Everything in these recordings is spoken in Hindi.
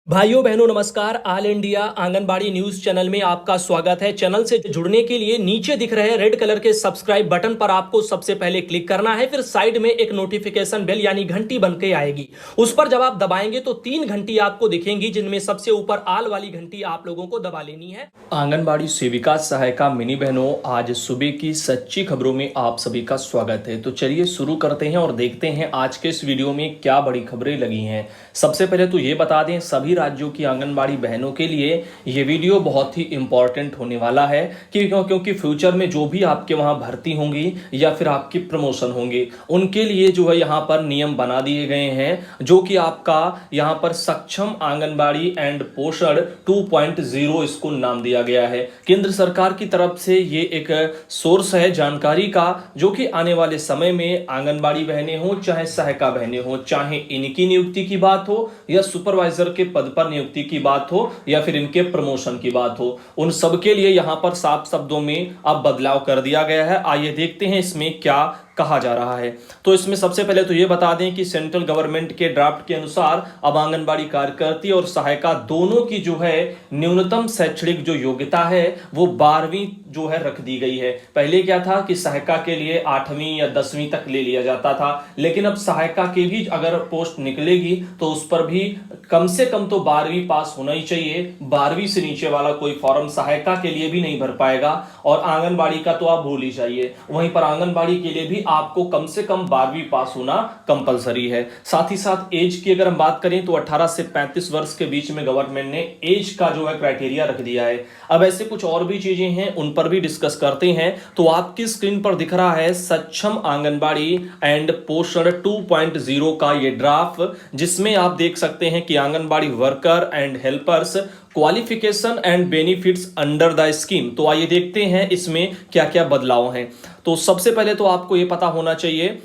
भाइयों बहनों नमस्कार। All India anganwadi news channel में आपका स्वागत है। चैनल से जुड़ने के लिए नीचे दिख रहे रेड कलर के सब्सक्राइब बटन पर आपको सबसे पहले क्लिक करना है। फिर साइड में एक नोटिफिकेशन बेल यानी घंटी बन के आएगी, उस पर जब आप दबाएंगे तो 3 घंटी आपको दिखेंगी, जिनमें सबसे ऊपर आल वाली घंटी आप लोगों को दबा लेनी है। आंगनबाड़ी सेविका सहायिका मिनी बहनों, आज सुबह की सच्ची खबरों में आप सभी का स्वागत है। तो चलिए शुरू करते हैं और देखते हैं आज के इस वीडियो में क्या बड़ी खबरें लगी हैं। सबसे पहले तो ये बता दें, सभी राज्यों की आंगनबाड़ी बहनों के लिए ये वीडियो बहुत ही इंपॉर्टेंट होने वाला है क्योंकि फ्यूचर में जो भी आपके वहां भर्ती होंगी या फिर आपकी प्रमोशन होंगे, उनके लिए जो है यहाँ पर नियम बना दिए गए हैं, जो कि आपका यहाँ पर सक्षम आंगनबाड़ी एंड पोषण 2.0 इसको नाम दिया गया है। केंद्र सरकार की तरफ से ये एक सोर्स है जानकारी का, जो कि आने वाले समय में आंगनबाड़ी बहनें हो चाहे सहायिका बहनें हो, चाहे इनकी नियुक्ति की बात हो या सुपरवाइजर के पद पर नियुक्ति की बात हो या फिर इनके प्रमोशन की बात हो, उन सब के लिए यहां पर साफ शब्दों में अब बदलाव कर दिया गया है। आइए देखते हैं इसमें क्या कहा जा रहा है। तो इसमें सबसे पहले तो यह बता दें कि सेंट्रल गवर्नमेंट के ड्राफ्ट के अनुसार अब आंगनबाड़ी कार्यकर्ती और सहायिका दोनों की जो है न्यूनतम शैक्षणिक जो योग्यता है वो 12वीं जो है रख दी गई है। पहले क्या था कि सहायिका के लिए 8वीं या 10वीं तक ले लिया जाता था, लेकिन अब सहायिका के भी अगर पोस्ट निकलेगी तो उस पर भी कम से कम तो 12वीं पास होना ही चाहिए। 12वीं से नीचे वाला कोई फॉर्म सहायिका के लिए भी नहीं भर पाएगा और आंगनबाड़ी का तो आप भूल ही जाइए। वहीं पर आंगनबाड़ी के लिए भी आपको कम से कम 12वीं पास होना कंपलसरी है। साथ ही साथ एज की अगर हम बात करें तो 18 से 35 वर्ष के बीच में गवर्नमेंट ने एज का जो है क्राइटेरिया रख दिया है। अब ऐसे कुछ और भी चीजें हैं, उन पर भी डिस्कस करते हैं। तो आपकी स्क्रीन पर दिख रहा है सक्षम आंगनबाड़ी एंड पोषण 2.0 का ये ड्राफ्ट, जिसमें आप देख सकते हैं कि anganwadi worker and helpers qualification and benefits under the scheme. तो आइए देखते हैं इसमें क्या क्या बदलाव हैं। तो सबसे पहले तो आपको यह पता होना चाहिए,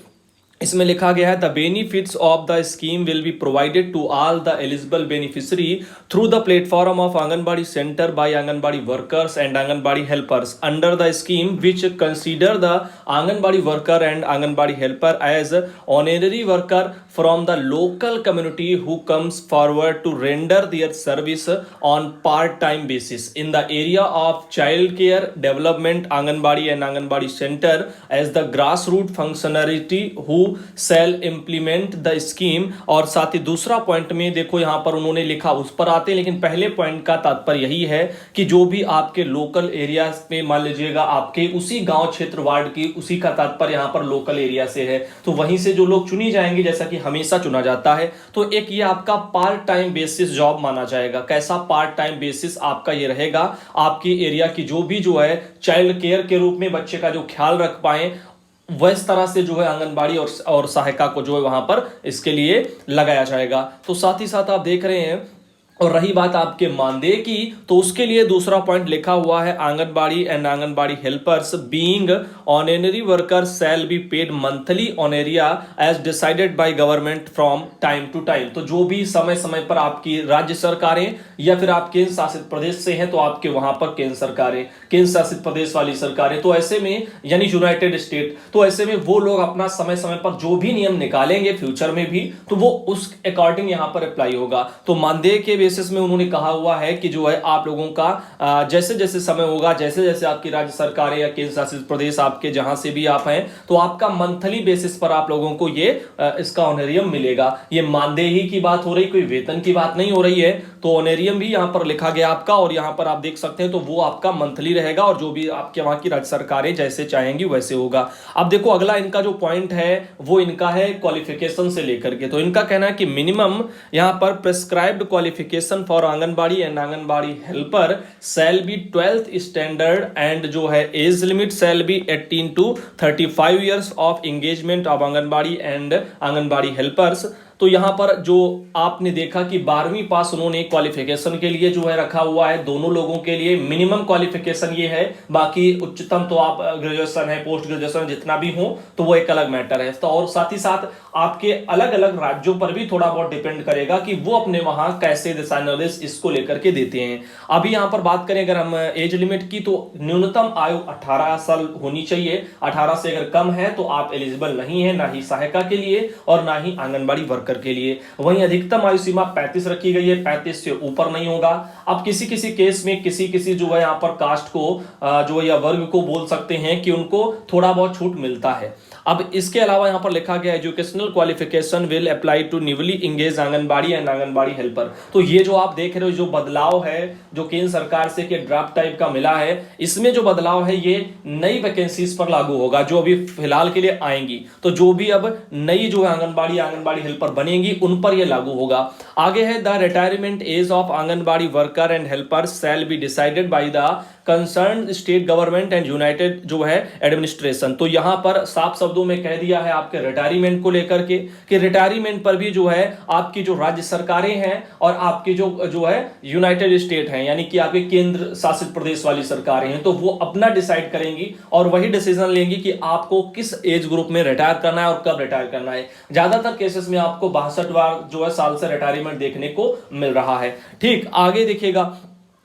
इसमें लिखा गया है the benefits of the scheme will be provided to all the eligible beneficiary through the platform of anganwadi centre by anganwadi workers and anganwadi helpers under the scheme which consider the anganwadi worker and anganwadi helper as honorary worker from the local community who comes forward to render their service on part time basis in the area of child care development anganwadi and anganwadi centre as the grass root functionality who shall implement the scheme. और साथ ही दूसरा पॉइंट में देखो यहां पर उन्होंने लिखा, उस पर आते हैं, लेकिन पहले पॉइंट का तात्पर्य यही है कि जो भी आपके लोकल एरिया में, मान लीजिएगा आपके उसी गांव क्षेत्र वार्ड की, उसी का तात्पर्य यहां पर लोकल एरिया से है, तो वहीं से जो लोग चुनी जाएंगे, जैसा कि हमेशा चुना जाता है, तो एक ये आपका पार्ट टाइम बेसिस जॉब माना जाएगा। कैसा पार्ट टाइम बेसिस आपका ये रहेगा, आपकी एरिया की जो भी जो है चाइल्ड केयर के रूप में बच्चे का जो ख्याल रख पाए, वह तरह से जो है आंगनबाड़ी और सहायिका को जो है वहां पर इसके लिए लगाया जाएगा। तो साथ ही साथ आप देख रहे हैं, और रही बात आपके मानदेय की, तो उसके लिए दूसरा पॉइंट लिखा हुआ है anganwadi and anganwadi helpers being honorary worker shall be paid monthly on area as decided by government from time to time. तो जो भी समय समय पर आपकी राज्य सरकारें या फिर आप केंद्र शासित प्रदेश से हैं तो आपके वहां पर केंद्र सरकारें, केंद्र शासित प्रदेश वाली सरकारें, तो ऐसे में यानी यूनाइटेड स्टेट, तो ऐसे में वो लोग अपना समय समय पर जो भी नियम निकालेंगे फ्यूचर में भी, तो वो उस अकॉर्डिंग यहां पर अप्लाई होगा। तो मानदेय के बेसिस में उन्होंने कहा हुआ है कि जो है आप लोगों का जैसे जैसे समय होगा, जैसे जैसे आपकी राज्य सरकारें या केंद्र शासित प्रदेश आपके जहां से भी आप हैं, तो आपका मंथली बेसिस पर आप लोगों को ये इसका ऑनरेरियम मिलेगा। ये मानदेय ही की बात हो रही, कोई वेतन की बात नहीं हो रही है। तो ऑनरेरियम भी यहां पर लिखा गया आपका, और यहां पर आप देख सकते हैं तो वो आपका मंथली रहेगा, और जो भी आपके वहां की राज्य सरकारें जैसे चाहेंगी वैसे होगा। अब देखो अगला इनका जो पॉइंट है वो इनका है क्वालिफिकेशन से लेकर के। तो इनका कहना है कि मिनिमम यहां पर prescribed qualification for anganwadi and anganwadi helper shall be 12th standard and जो है age limit shall be 18 to 35 years of engagement of anganwadi and anganwadi helpers. तो यहां पर जो आपने देखा कि 12वीं पास उन्होंने क्वालिफिकेशन के लिए जो है रखा हुआ है, दोनों लोगों के लिए मिनिमम क्वालिफिकेशन ये है, बाकी उच्चतम तो आप ग्रेजुएशन है, पोस्ट ग्रेजुएशन जितना भी हो तो वो एक अलग मैटर है। तो और साथ ही साथ आपके अलग अलग राज्यों पर भी थोड़ा बहुत डिपेंड करेगा कि वो अपने वहां कैसे दिशा निर्देश इसको लेकर के देते हैं। अभी यहां पर बात करें अगर हम एज लिमिट की, तो न्यूनतम आयु 18 साल होनी चाहिए। 18 से अगर कम है तो आप एलिजिबल नहीं है, ना ही सहायिका के लिए और ना ही आंगनबाड़ी वर्कर वर्कर के लिए। वहीं अधिकतम आयु सीमा 35 रखी गई है, 35 से ऊपर नहीं होगा। अब किसी किसी केस में किसी किसी जो है यहाँ पर कास्ट को जो या वर्ग को बोल सकते हैं कि उनको थोड़ा बहुत छूट मिलता है। अब इसके अलावा यहाँ पर लिखा गया educational qualification will apply to newly engage anganwadi and anganwadi helper. तो ये जो आप देख रहे हो जो बदलाव है जो केंद्र सरकार से के ड्राफ्ट टाइप का मिला है, इसमें जो बदलाव है ये नई वैकेंसीज पर लागू होगा जो अभी फिलहाल के लिए आएंगी। तो जो भी अब नई जो है आंगनबाड़ी हेल्पर बनेंगी उन पर यह लागू होगा। आगे है the retirement age of anganwadi worker and helper shall be decided by the concern state government and United जो है एडमिनिस्ट्रेशन। तो यहां पर साफ शब्दों में कह दिया है आपके रिटायरमेंट को लेकर के कि रिटायरमेंट पर भी जो है आपकी जो राज्य सरकारें हैं और आपकी जो है यूनाइटेड स्टेट हैं यानी कि आपके केंद्र शासित प्रदेश वाली सरकारें हैं, तो वो अपना डिसाइड करेंगी और वही डिसीजन लेंगी कि आपको किस एज ग्रुप में रिटायर करना है और कब रिटायर करना है। ज्यादातर केसेस में आपको 62 जो है साल से रिटायरमेंट देखने को मिल रहा है। ठीक, आगे देखिएगा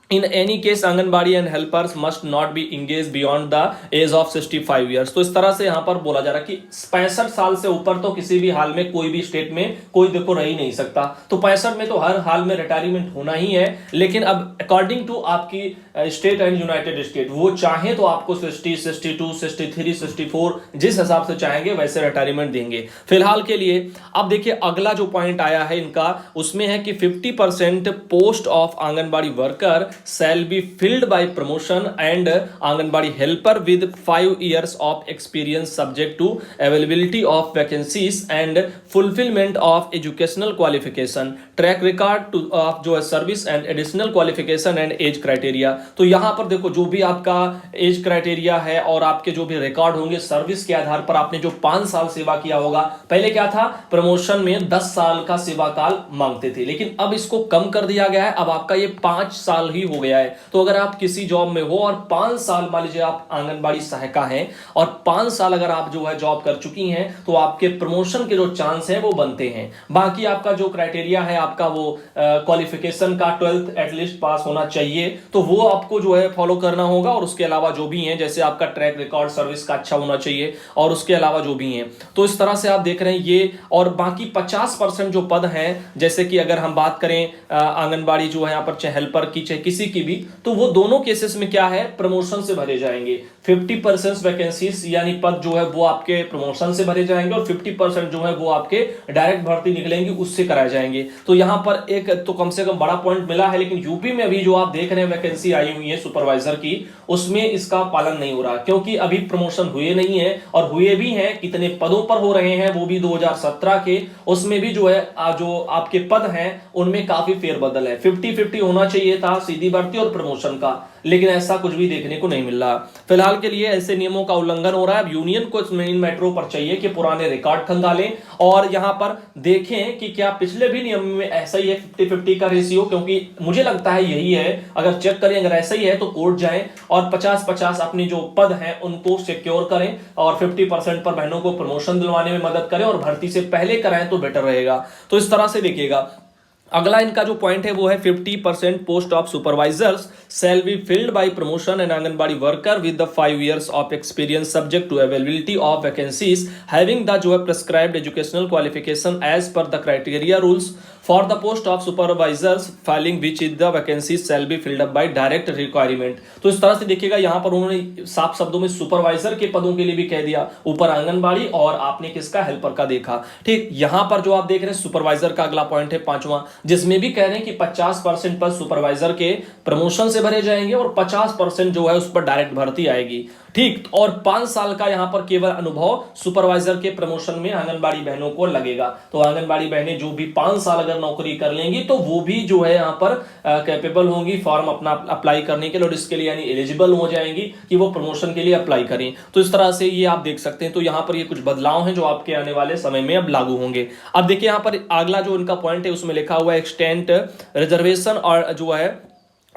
in any case anganwadi and helpers must not be engage beyond the age of 65 years. तो इस तरह से यहां पर बोला जा रहा है कि 65 साल से ऊपर तो किसी भी हाल में कोई भी स्टेट में कोई देखो रह ही नहीं सकता। तो 65 में तो हर हाल में रिटायरमेंट होना ही है, लेकिन अब अकॉर्डिंग टू आपकी स्टेट एंड यूनाइटेड स्टेट वो चाहे तो आपको 60, 62, 63, 64 जिस हिसाब से चाहेंगे वैसे रिटायरमेंट देंगे फिलहाल के लिए। अब देखिए अगला जो पॉइंट आया है इनका उसमें है कि 50% post of anganwadi worker shall be filled by promotion and anganwadi helper with 5 years of experience subject to availability of vacancies and fulfillment of educational qualification, track record to of जो है service and additional qualification and age criteria. तो यहां पर देखो जो भी आपका एज क्राइटेरिया है और आपके जो भी रिकॉर्ड होंगे सर्विस के आधार पर आपने जो 5 साल सेवा किया होगा। पहले क्या था प्रमोशन में 10 साल का सेवा काल मांगते थे, लेकिन अब इसको कम कर दिया गया है, अब आपका ये 5 साल ही हो गया है। तो अगर आप किसी जॉब में हो और 5 साल मान लीजिए आप आंगनबाड़ी सहायिका हैं और 5 साल अगर आप जो है जॉब कर चुकी हैं तो आपके प्रमोशन के जो चांस हैं वो बनते हैं। बाकी आपका जो क्राइटेरिया है आपका वो क्वालिफिकेशन का 12th एटलीस्ट पास होना चाहिए, तो वो आपको जो है फॉलो करना होगा। और उसके अलावा जो भी हैं जैसे आपका ट्रैक रिकॉर्ड सर्विस का अच्छा होना चाहिए और उसके अलावा जो भी हैं। तो इस तरह से आप देख रहे हैं ये। और बाकी 50% जो पद हैं जैसे कि अगर हम बात करें आंगनबाड़ी जो है यहाँ पर चाहे हेल्पर की चाहे किसी की भी, तो वो दोनों केसेस में क्या है प्रमोशन से भरे जाएंगे। 50% वैकेंसीज यानी पद जो है वो आपके प्रमोशन से भरे जाएंगे और 50% जो है वो आपके डायरेक्ट भर्ती निकलेंगे उससे कराए जाएंगे। तो यहां पर एक तो कम से कम बड़ा पॉइंट मिला है, लेकिन यूपी में अभी जो आप देख रहे हैं वैकेंसी आई हुई है सुपरवाइजर की, उसमें इसका पालन नहीं हो रहा क्योंकि अभी प्रमोशन हुए नहीं है। और हुए भी हैं कितने पदों पर हो रहे हैं वो भी 2017 के, उसमें भी जो है जो आपके पद हैं उनमें काफी फेरबदल है। 50-50 होना चाहिए था सीधी भर्ती और प्रमोशन का, लेकिन ऐसा कुछ भी देखने को नहीं मिल रहा। फिलहाल के लिए ऐसे नियमों का उल्लंघन हो रहा है। अब यूनियन को मेन मेट्रो पर चाहिए कि पुराने रिकॉर्ड खंगालें और यहां पर देखें कि क्या पिछले भी नियम में ऐसा ही है 50-50 का रेशियो, क्योंकि मुझे लगता है यही है। अगर चेक करें अगर ऐसा ही है तो कोर्ट जाएं और 50-50 अपने जो पद हैं उनको सिक्योर करें और 50% पर बहनों को प्रमोशन दिलवाने में मदद करें और भर्ती से पहले कराएं तो बेटर रहेगा। तो इस तरह से देखिएगा अगला इनका जो पॉइंट है वो है 50% post of supervisors shall be filled by promotion and anganwadi worker with the 5 years of experience subject to availability of vacancies having the जो है prescribed educational qualification as per the criteria rules for the post of supervisors failing which is the vacancies shall be filled up by direct requirement. तो इस तरह से देखिएगा यहाँ पर उन्होंने साफ शब्दों में सुपरवाइजर के पदों के लिए भी कह दिया, ऊपर आंगनबाड़ी और आपने किसका हेल्पर का देखा। ठीक, यहां पर जो आप देख रहे हैं सुपरवाइजर का अगला पॉइंट है 5वां, जिसमें भी कह रहे हैं कि 50% पर सुपरवाइजर के प्रमोशन से भरे जाएंगे और 50% जो है उस पर डायरेक्ट भर्ती आएगी। ठीक, और 5 साल का यहां पर केवल अनुभव सुपरवाइजर के प्रमोशन में आंगनबाड़ी बहनों को लगेगा। तो आंगनबाड़ी बहनें जो भी 5 साल अगर नौकरी कर लेंगी तो वो भी जो है यहां पर कैपेबल होंगी फॉर्म अपना अप्लाई करने के लिए और इसके लिए यानी एलिजिबल हो जाएंगी कि वो प्रमोशन के लिए अप्लाई करें। तो इस तरह से ये आप देख सकते हैं। तो यहां पर ये कुछ बदलाव हैं जो आपके आने वाले समय में अब लागू होंगे। अब देखिए यहां पर अगला जो इनका पॉइंट है उसमें लिखा हुआ है एक्सटेंट रिजर्वेशन और जो है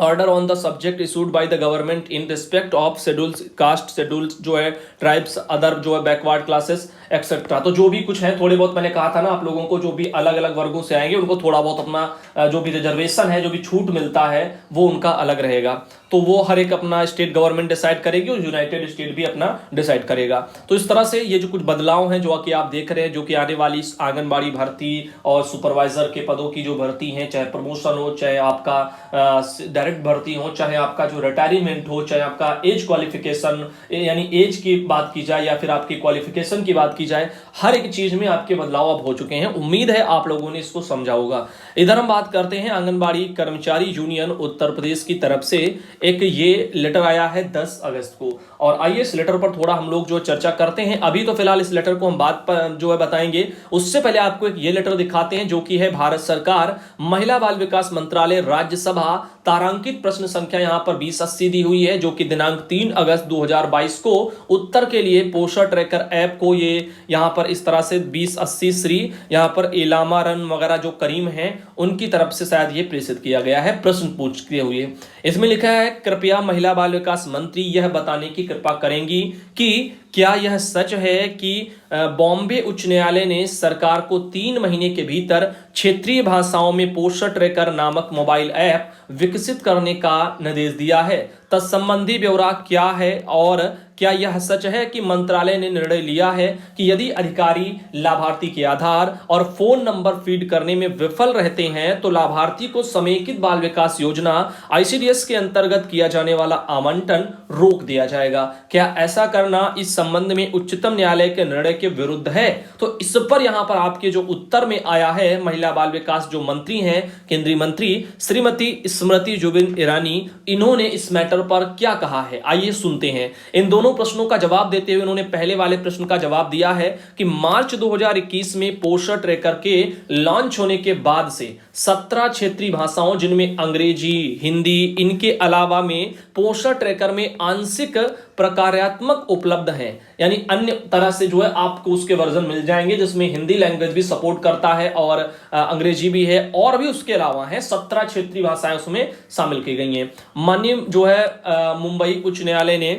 order on the subject issued by the government in respect of schedules caste schedules जो है ट्राइब्स अदर जो है बैकवर्ड क्लासेस एक्सेट्रा। तो जो भी कुछ है थोड़े बहुत मैंने कहा था ना आप लोगों को, जो भी अलग अलग वर्गों से आएंगे उनको थोड़ा बहुत अपना जो भी रिजर्वेशन है, जो भी छूट मिलता है वो उनका अलग रहेगा। तो वो हर एक अपना स्टेट गवर्नमेंट डिसाइड करेगी और यूनाइटेड स्टेट भी अपना डिसाइड करेगा। तो इस तरह से ये जो कुछ बदलाव हैं जो कि आप देख रहे हैं, जो कि आने वाली आंगनबाड़ी भर्ती और सुपरवाइजर के पदों की जो भर्ती है, चाहे प्रमोशन हो, चाहे आपका डायरेक्ट भर्ती हो, चाहे आपका जो रिटायरमेंट हो, चाहे आपका एज क्वालिफिकेशन यानी एज की बात की जाए या फिर आपकी क्वालिफिकेशन की बात की जाए, हर एक चीज में आपके बदलाव अब हो चुके हैं। उम्मीद है आप लोगों ने इसको समझा होगा। इधर हम बात करते हैं आंगनबाड़ी कर्मचारी यूनियन उत्तर प्रदेश की तरफ से एक ये लेटर आया है 10 अगस्त को, और आइए इस लेटर पर थोड़ा हम लोग जो चर्चा करते हैं। अभी तो फिलहाल इस लेटर को हम बात पर जो है बताएंगे, उससे पहले आपको एक ये लेटर दिखाते हैं जो कि है भारत सरकार महिला बाल विकास मंत्रालय राज्यसभा तारांकित प्रश्न संख्या यहां पर 2080 दी हुई है, जो कि दिनांक 3 अगस्त 2022 को उत्तर के लिए पोषण ट्रैकर ऐप को ये यहां पर इस तरह से 2080 श्री यहां पर इलामा रन वगैरह जो करीम है उनकी तरफ से शायद ये प्रेषित किया गया है प्रश्न पूछते हुए। इसमें लिखा है, कृपया महिला बाल विकास मंत्री यह बताने की कृपा करेंगी कि क्या यह सच है कि बॉम्बे उच्च न्यायालय ने सरकार को 3 महीने के भीतर क्षेत्रीय भाषाओं में पोषण ट्रैकर नामक मोबाइल ऐप विकसित करने का निर्देश दिया है। तत्संबंधी ब्यौरा क्या है और क्या यह सच है कि मंत्रालय ने निर्णय लिया है कि यदि अधिकारी लाभार्थी के आधार और फोन नंबर फीड करने में विफल रहते हैं तो लाभार्थी को समेकित बाल विकास योजना आईसीडीएस के अंतर्गत किया जाने वाला आवंटन रोक दिया जाएगा। क्या ऐसा करना इस संबंध में उच्चतम न्यायालय के निर्णय के विरुद्ध है? तो इस पर यहां पर आपके जो उत्तर में आया है, महिला बाल विकास जो मंत्री हैं, केंद्रीय मंत्री श्रीमती स्मृति जुबिन ईरानी, इन्होंने इस मैटर पर क्या कहा है आइए सुनते हैं। इन दोनों प्रश्नों का जवाब देते हुए उन्होंने पहले वाले प्रश्न का जवाब दिया है कि मार्च 2021 में पोषण ट्रैकर के लॉन्च होने के बाद से 17 क्षेत्रीय भाषाओं जिनमें अंग्रेजी, हिंदी, इनके अलावा में पोषण ट्रैकर में आंशिक प्रकार्यात्मक उपलब्ध हैं, यानी अन्य तरह से जो है आपको उसके वर्जन मिल जाएंगे जिसमें हिंदी लैंग्वेज भी सपोर्ट करता है और अंग्रेजी भी है, और भी उसके अलावा है 17 क्षेत्रीय भाषाएं उसमें शामिल की गई हैं। माननीय जो है मुंबई उच्च न्यायालय ने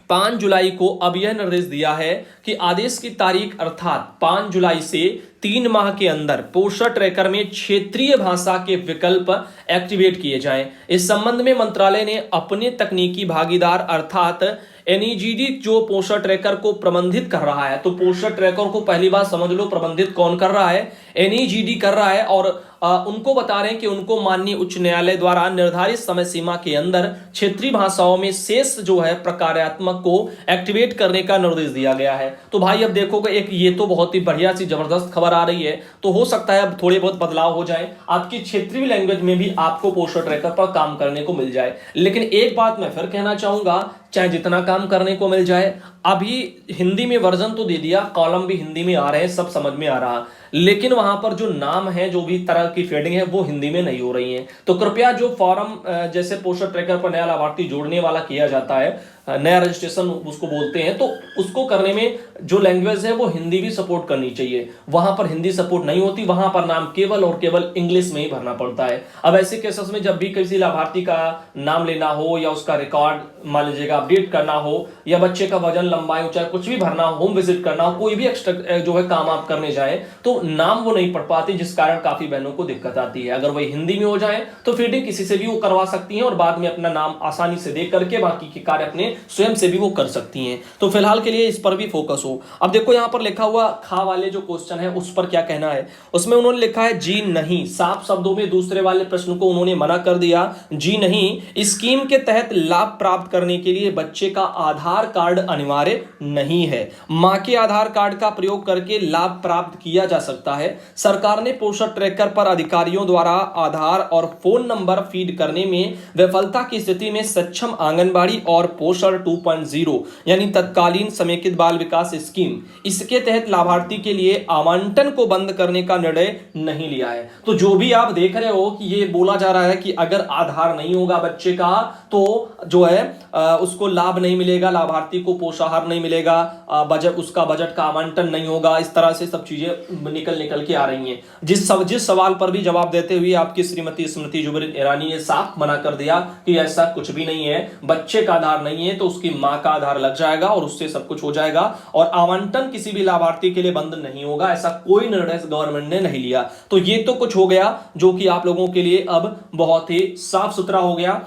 5 जुलाई को अब यह निर्देश दिया है कि आदेश की तारीख अर्थात 5 जुलाई से 3 माह के अंदर पोषण ट्रैकर में क्षेत्रीय भाषा के विकल्प एक्टिवेट किए जाएं। इस संबंध में मंत्रालय ने अपने तकनीकी भागीदार अर्थात एनईजीडी जो पोषण ट्रैकर को प्रबंधित कर रहा है, तो पोषण ट्रैकर को पहली बार समझ लो प्रबंधित कौन कर रहा है, एनईजीडी कर रहा है, और उनको बता रहे हैं कि उनको माननीय उच्च न्यायालय द्वारा निर्धारित समय सीमा के अंदर क्षेत्रीय भाषाओं में शेष जो है प्रकार्यात्मक को एक्टिवेट करने का निर्देश दिया गया है। तो भाई अब देखोगे एक ये तो बहुत ही बढ़िया सी जबरदस्त खबर आ रही है, तो हो सकता है अब थोड़े बहुत बदलाव हो जाए, आपकी क्षेत्रीय लैंग्वेज में भी आपको पोषण ट्रैकर पर काम करने को मिल जाए। लेकिन एक बात मैं फिर कहना चाहूंगा, चाहे जितना काम करने को मिल जाए, अभी हिंदी में वर्जन तो दे दिया, कॉलम भी हिंदी में आ रहे हैं, सब समझ में आ रहा, लेकिन वहां पर जो नाम है, जो भी तरह की फीडिंग है वो हिंदी में नहीं हो रही है। तो कृपया जो फॉर्म जैसे पोषण ट्रैकर पर नया लाभार्थी जोड़ने वाला किया जाता है, नया रजिस्ट्रेशन उसको बोलते हैं, तो उसको करने में जो लैंग्वेज है वो हिंदी भी सपोर्ट करनी चाहिए। वहां पर हिंदी सपोर्ट नहीं होती, वहां पर नाम केवल और केवल इंग्लिश में ही भरना पड़ता है। अब ऐसे केसेस में जब भी किसी लाभार्थी का नाम लेना हो या उसका रिकॉर्ड मान लीजिएगा अपडेट करना हो, या बच्चे का वजन, लंबाई, ऊंचाई कुछ भी भरना हो, होम विजिट करना हो, कोई भी एक्स्ट्रा जो है काम आप करने जाए तो नाम वो नहीं पढ़ पाते, जिस कारण काफी बहनों को दिक्कत आती है। अगर वही हिंदी में हो जाए तो फीडिंग किसी से भी वो करवा सकती हैं और बाद में अपना नाम आसानी से दे करके बाकी के कार्य अपने स्वयं से भी वो कर सकती हैं। तो फिलहाल के लिए इस पर भी फोकस हो। अब देखो यहां पर लिखा हुआ खा वाले जो क्वेश्चन है उस पर क्या कहना है, उसमें उन्होंने लिखा है जी नहीं, साफ शब्दों में दूसरे वाले प्रश्न को उन्होंने मना कर दिया, जी नहीं, स्कीम के तहत लाभ प्राप्त करने के लिए बच्चे का आधार कार्ड अनिवार्य नहीं है, मां के आधार कार्ड का प्रयोग करके लाभ प्राप्त किया जा सकता है। सरकार ने पोषण ट्रैकर पर अधिकारियों द्वारा आधार और फोन नंबर फीड करने में विफलता की स्थिति में सक्षम आंगनबाड़ी और पोषण पोषण 2.0 यानी तत्कालीन समेकित बाल विकास स्कीम, इसके तहत लाभार्थी के लिए आवंटन को बंद करने का निर्णय नहीं लिया है। तो जो भी आप देख रहे हो कि ये बोला जा रहा है कि अगर आधार नहीं होगा बच्चे का तो जो है उसको लाभ नहीं मिलेगा, लाभार्थी को पोषाहार नहीं मिलेगा, बजट उसका बजट का आवंटन नहीं होगा, इस तरह से सब चीजें निकल के आ रही हैं। जिस सवाल पर भी जवाब देते हुए आपकी श्रीमती स्मृति जुबिन ईरानी ने साफ मना कर दिया कि ऐसा कुछ भी नहीं है, बच्चे का आधार नहीं है तो उसकी मां का आधार लग जाएगा और उससे सब कुछ हो जाएगा और आवंटन किसी भी लाभार्थी के लिए बंद नहीं होगा, ऐसा कोई निर्णय गवर्नमेंट ने नहीं लिया। तो ये तो कुछ हो गया जो कि आप लोगों के लिए अब बहुत ही साफ सुथरा हो गया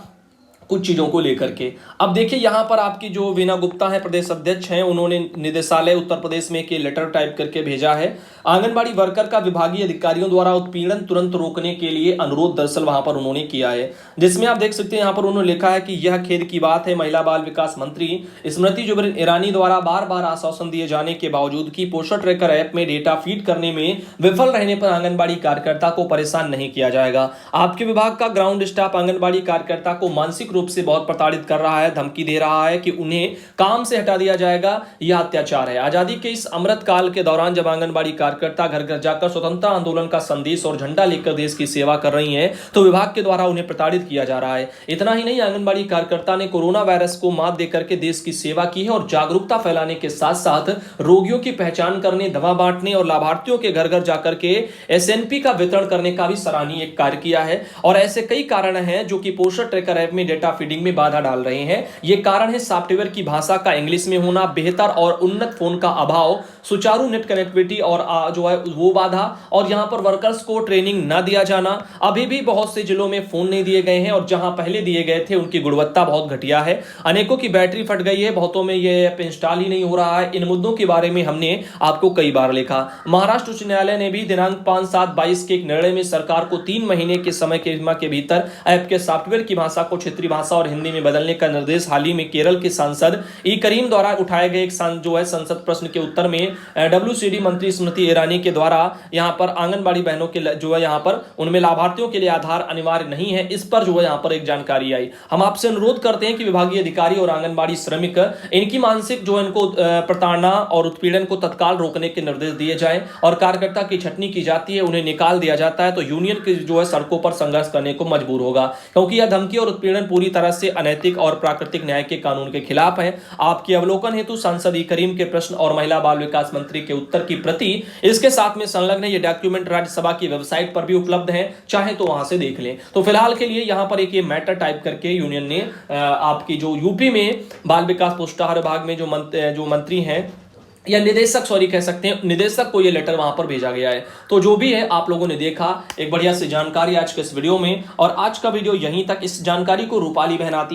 कुछ चीजों को लेकर के। अब देखिए यहां पर आपकी जो वीना गुप्ता है प्रदेश अध्यक्ष हैं, उन्होंने निदेशालय उत्तर प्रदेश में एक लेटर टाइप करके भेजा है। आंगनबाड़ी वर्कर का विभागीय अधिकारियों द्वारा उत्पीड़न तुरंत रोकने के लिए अनुरोध दरअसल वहां पर उन्होंने किया है, जिसमें आप देख सकते हैं यहां पर उन्होंने लिखा है कि यह खेद की बात है, महिला बाल विकास मंत्री स्मृति जुबिन ईरानी द्वारा बार बार आश्वासन दिए जाने के बावजूद की पोषण ट्रैकर ऐप में डेटा फीड करने में विफल रहने पर आंगनबाड़ी कार्यकर्ता को परेशान नहीं किया जाएगा। आपके विभाग का ग्राउंड स्टाफ आंगनबाड़ी कार्यकर्ता को मानसिक रूप से बहुत प्रताड़ित कर रहा है, धमकी दे रहा है कि उन्हें काम से हटा दिया जाएगा, यह अत्याचार है। आजादी के इस अमृत काल के दौरान जब आंगनबाड़ी कार्यकर्ता घर घर जाकर स्वतंत्रता आंदोलन का संदेश और झंडा लेकर देश की सेवा कर रही हैं, तो विभाग के द्वारा उन्हें प्रताड़ित किया जा रहा है। इतना ही नहीं, आंगनबाड़ी कार्यकर्ता ने कोरोना वायरस को मात देकर के देश की सेवा की है और जागरूकता फैलाने के साथ साथ रोगियों की पहचान करने, दवा बांटने और लाभार्थियों के घर घर जाकर के एसएनपी का वितरण करने का भी सराहनीय कार्य किया है। और ऐसे कई कारण हैं जो कि पोषण ट्रैकर ऐप में डेटा फीडिंग में बाधा डाल रहे हैं। यह कारण है सॉफ्टवेयर की भाषा का इंग्लिश में होना, बेहतर और उन्नत फोन का अभाव, सुचारू नेट कनेक्टिविटी और जो है वो बाधा, और यहां पर वर्कर्स को ट्रेनिंग ना दिया जाना। अभी भी बहुत से जिलों में फोन नहीं दिए गए हैं और जहां पहले दिए गए थे उनकी गुणवत्ता बहुत घटिया है। अनेकों की बैटरी फट गई है, बहुतों में यह ऐप इंस्टॉल ही नहीं हो रहा है। इन मुद्दों के बारे में हमने आपको कई बार लिखा। महाराष्ट्र उच्च न्यायालय ने भी दिनांक 5/7/22 के एक निर्णय में सरकार को 3 महीने के समय के सीमा के भीतर ऐप के सॉफ्टवेयर की भाषा को क्षेत्रीय भाषा और हिंदी में बदलने का निर्देश हाल ही में केरल के सांसद ई करीम द्वारा उठाए गए एक जो है संसद प्रश्न के उत्तर में डब्ल्यूसीडी मंत्री स्मृति ईरानी के द्वारा यहां पर आंगनबाड़ी बहनों के जो है यहां पर उनमें लाभार्थियों के लिए आधार अनिवार्य नहीं है, इस पर जो है यहां पर एक जानकारी आई। हम आपसे अनुरोध करते हैं कि विभागीय अधिकारी और आंगनबाड़ी श्रमिक इनकी मानसिक जो इनको प्रताड़ना और उत्पीड़न को तत्काल रोकने के निर्देश दिए जाए और कार्यकर्ता की छटनी की जाती है, उन्हें निकाल दिया जाता है तो यूनियन की जो है सड़कों पर संघर्ष करने को मजबूर होगा, क्योंकि यह धमकी और उत्पीड़न पूरी तरह से अनैतिक और प्राकृतिक न्याय के कानून के खिलाफ है। आपके अवलोकन हेतु सांसद ई करीम के प्रश्न और महिला बाल विकास मंत्री के उत्तर की प्रति इसके साथ में संलग्न है। ये डॉक्यूमेंट राज्यसभा की वेबसाइट पर भी उपलब्ध है, चाहे तो वहां से देख लें। तो फिलहाल के लिए यहां पर एक ये मैटर टाइप करके यूनियन ने आपकी जो यूपी में बाल विकास पोषाहार विभाग में जो मंत्री हैं या निदेशक कह सकते हैं, निदेशक को ये लेटर वहां पर भेजा गया है। तो जो भी है आप लोगों ने देखा एक बढ़िया सी जानकारी आज के इस वीडियो में, और आज का वीडियो यहीं तक। इस जानकारी को रूपाली बहन आती